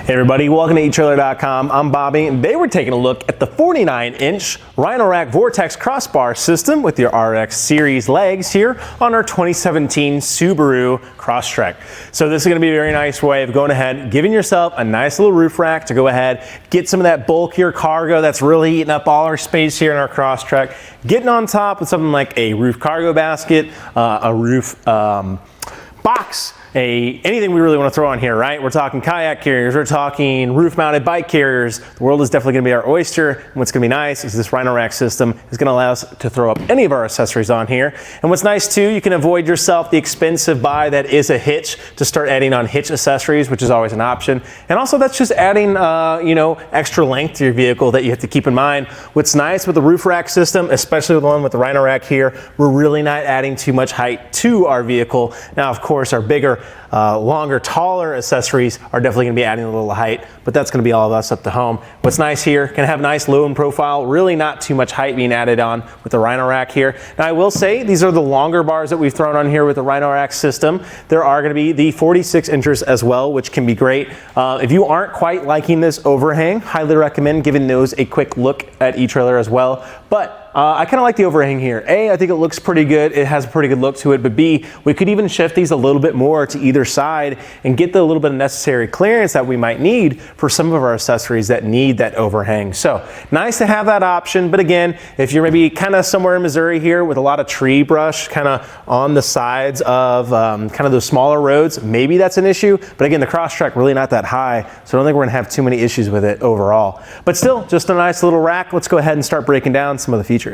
Hey everybody, welcome to etrailer.com. I'm Bobby, and today we're taking a look at the 49-inch Rhino Rack Vortex Crossbar system with your RX series legs here on our 2017 Subaru Crosstrek. So this is going to be a very nice way of going ahead, giving yourself a nice little roof rack to go ahead, get some of that bulkier cargo that's really eating up all our space here in our Crosstrek, getting on top with something like a roof cargo basket, a roof box, anything we really want to throw on here, right? We're talking kayak carriers, we're talking roof-mounted bike carriers. The world is definitely going to be our oyster. And what's going to be nice is this Rhino Rack system is going to allow us to throw up any of our accessories on here. And what's nice too, you can avoid yourself the expensive buy that is a hitch to start adding on hitch accessories, which is always an option. And also that's just adding, extra length to your vehicle that you have to keep in mind. What's nice with the roof rack system, especially the one with the Rhino Rack here, we're really not adding too much height to our vehicle. Now, of course, our bigger, longer, taller accessories are definitely going to be adding a little height, but that's going to be all of us up to home. What's nice here, can have nice low end profile, really not too much height being added on with the Rhino Rack here. Now I will say these are the longer bars that we've thrown on here with the Rhino Rack system. There are going to be the 46 inches as well, which can be great. If you aren't quite liking this overhang, highly recommend giving those a quick look at eTrailer as well. But I kind of like the overhang here. A, I think it looks pretty good. It has a pretty good look to it. But B, we could even shift these a little bit more to either side and get the little bit of necessary clearance that we might need for some of our accessories that need that overhang. So nice to have that option. But again, if you're maybe kind of somewhere in Missouri here with a lot of tree brush kind of on the sides of kind of those smaller roads, maybe that's an issue. But again, the Crosstrek really not that high, so I don't think we're gonna have too many issues with it overall. But still, just a nice little rack. Let's go ahead and start breaking down some of the features.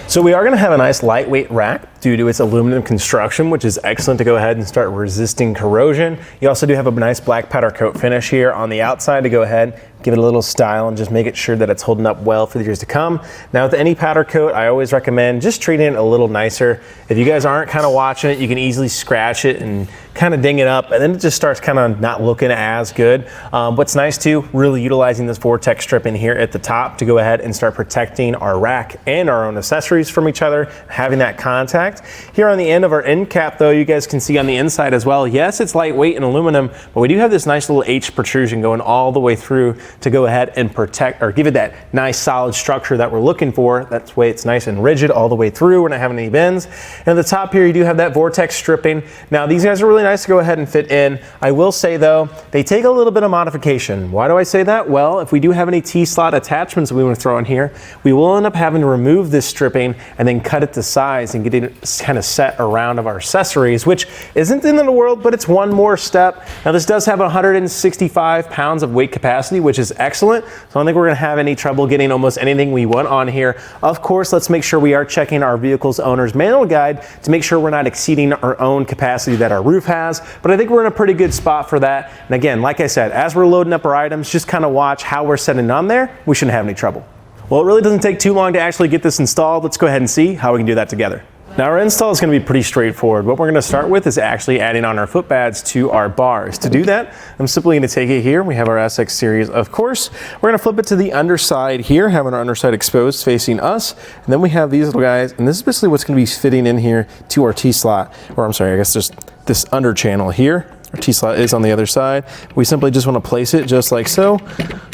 So we are going to have a nice lightweight rack due to its aluminum construction, which is excellent to go ahead and start resisting corrosion. You also do have a nice black powder coat finish here on the outside to go ahead, give it a little style and just make it sure that it's holding up well for the years to come. Now with any powder coat, I always recommend just treating it a little nicer. If you guys aren't kind of watching it, you can easily scratch it and kind of ding it up, and then it just starts kind of not looking as good. What's nice too, really utilizing this Vortex strip in here at the top to go ahead and start protecting our rack and our own accessories from each other, having that contact. Here on the end of our end cap though, you guys can see on the inside as well, yes, it's lightweight and aluminum, but we do have this nice little H protrusion going all the way through to go ahead and protect or give it that nice solid structure that we're looking for. That way it's nice and rigid all the way through. We're not having any bends. And at the top here, you do have that Vortex stripping. Now these guys are really nice to go ahead and fit in. I will say though, they take a little bit of modification. Why do I say that? Well, if we do have any T-slot attachments we want to throw in here, we will end up having to remove this stripping and then cut it to size and get it kind of set around of our accessories, which isn't the end of the world, but it's one more step. Now this does have 165 pounds of weight capacity, which is excellent. So I don't think we're going to have any trouble getting almost anything we want on here. Of course, let's make sure we are checking our vehicle's owner's manual guide to make sure we're not exceeding our own capacity that our roof has. But I think we're in a pretty good spot for that. And again, like I said, as we're loading up our items, just kind of watch how we're setting on there. We shouldn't have any trouble. Well, it really doesn't take too long to actually get this installed. Let's go ahead and see how we can do that together. Now our install is going to be pretty straightforward. What we're going to start with is actually adding on our foot pads to our bars. To do that, I'm simply going to take it here. We have our SX series, of course. We're going to flip it to the underside here, having our underside exposed facing us. And then we have these little guys, and this is basically what's going to be fitting in here to our T-slot, or I'm sorry, I guess just this under channel here. Our T-slot is on the other side. We simply just want to place it just like so.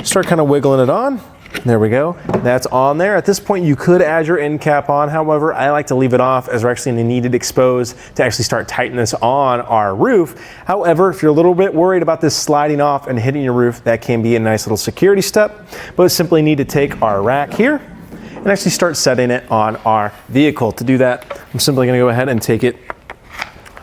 Start kind of wiggling it on. There we go. That's on there. At this point, you could add your end cap on. However, I like to leave it off as we're actually going to need it exposed to actually start tightening this on our roof. However, if you're a little bit worried about this sliding off and hitting your roof, that can be a nice little security step. But we simply need to take our rack here and actually start setting it on our vehicle. To do that, I'm simply going to go ahead and take it,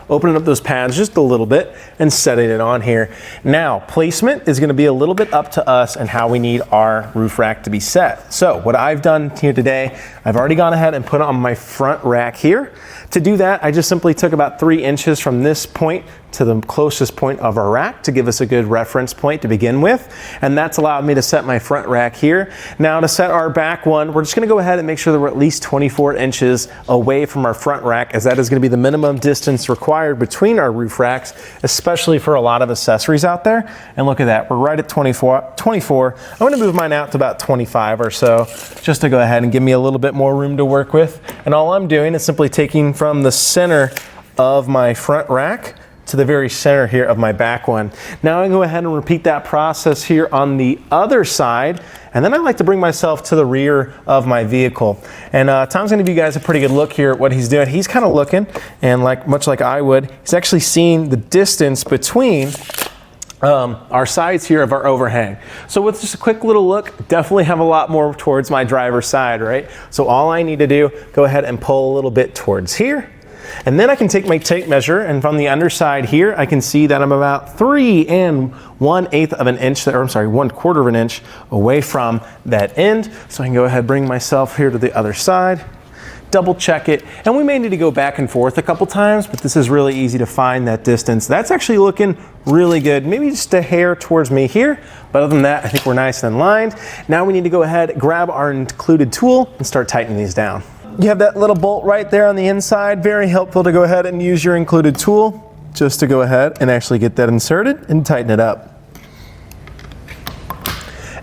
opening up those pads just a little bit and setting it on here. Now, placement is going to be a little bit up to us and how we need our roof rack to be set. So what I've done here today, I've already gone ahead and put it on my front rack here. To do that, I just simply took about 3 inches from this point to the closest point of our rack to give us a good reference point to begin with. And that's allowed me to set my front rack here. Now to set our back one, we're just gonna go ahead and make sure that we're at least 24 inches away from our front rack, as that is gonna be the minimum distance required between our roof racks, especially for a lot of accessories out there. And look at that, we're right at 24. I'm gonna move mine out to about 25 or so, just to go ahead and give me a little bit more room to work with. And all I'm doing is simply taking from the center of my front rack, to the very center here of my back one. Now I can go ahead and repeat that process here on the other side, and then I like to bring myself to the rear of my vehicle. And Tom's gonna give you guys a pretty good look here at what he's doing. He's kind of looking, and much like I would, he's actually seeing the distance between our sides here of our overhang. So with just a quick little look, definitely have a lot more towards my driver's side, right? So all I need to do, go ahead and pull a little bit towards here. And then I can take my tape measure, and from the underside here, I can see that I'm about 3 1/8 of an inch, or I'm sorry, 1/4 of an inch away from that end. So I can go ahead and bring myself here to the other side, double check it, and we may need to go back and forth a couple times, but this is really easy to find that distance. That's actually looking really good. Maybe just a hair towards me here, but other than that, I think we're nice and aligned. Now we need to go ahead, grab our included tool, and start tightening these down. You have that little bolt right there on the inside. Very helpful to go ahead and use your included tool just to go ahead and actually get that inserted and tighten it up.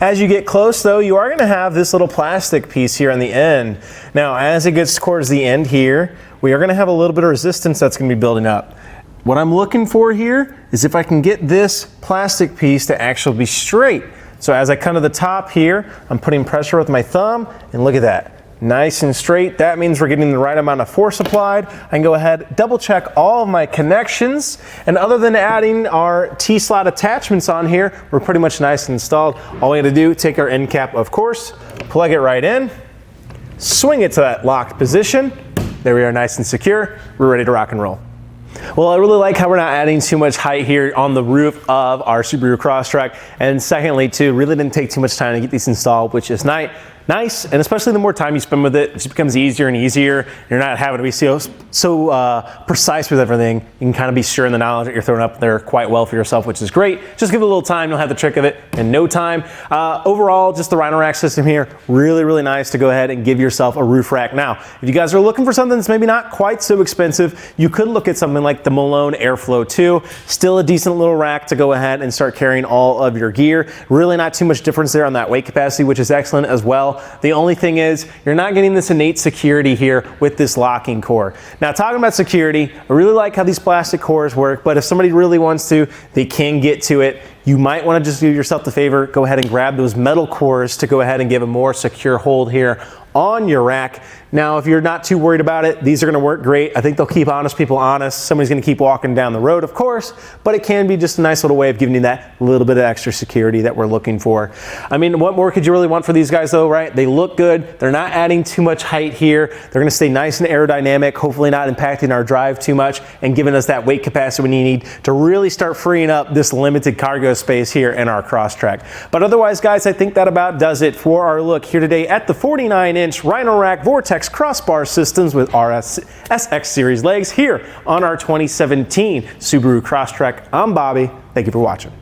As you get close though, you are gonna have this little plastic piece here on the end. Now, as it gets towards the end here, we are gonna have a little bit of resistance that's gonna be building up. What I'm looking for here is if I can get this plastic piece to actually be straight. So as I come to the top here, I'm putting pressure with my thumb, and look at that. Nice and straight. That means we're getting the right amount of force applied. I can go ahead, double check all of my connections, and other than adding our T-slot attachments on here, we're pretty much nice and installed. All we have to do, take our end cap, of course, plug it right in, swing it to that locked position. There we are, nice and secure. We're ready to rock and roll. Well, I really like how we're not adding too much height here on the roof of our Subaru Crosstrek. And secondly, too, really didn't take too much time to get these installed, which is nice. And especially the more time you spend with it, it just becomes easier and easier. You're not having to be so precise with everything. You can kind of be sure in the knowledge that you're throwing up there quite well for yourself, which is great. Just give it a little time, you'll have the trick of it in no time. Overall, just the Rhino Rack system here, really, really nice to go ahead and give yourself a roof rack. Now, if you guys are looking for something that's maybe not quite so expensive, you could look at something like the Malone Airflow 2. Still a decent little rack to go ahead and start carrying all of your gear. Really not too much difference there on that weight capacity, which is excellent as well. The only thing is, you're not getting this innate security here with this locking core. Now, talking about security, I really like how these plastic cores work, but if somebody really wants to, they can get to it. You might want to just do yourself the favor, go ahead and grab those metal cores to go ahead and give a more secure hold here on your rack. Now, if you're not too worried about it, these are gonna work great. I think they'll keep honest people honest. Somebody's gonna keep walking down the road, of course, but it can be just a nice little way of giving you that little bit of extra security that we're looking for. I mean, what more could you really want for these guys though, right? They look good. They're not adding too much height here. They're gonna stay nice and aerodynamic, hopefully not impacting our drive too much and giving us that weight capacity we need to really start freeing up this limited cargo space here in our Crosstrek. But otherwise, guys, I think that about does it for our look here today at the 49-inch Rhino Rack Vortex Crossbar systems with SX series legs here on our 2017 Subaru Crosstrek. I'm Bobby. Thank you for watching.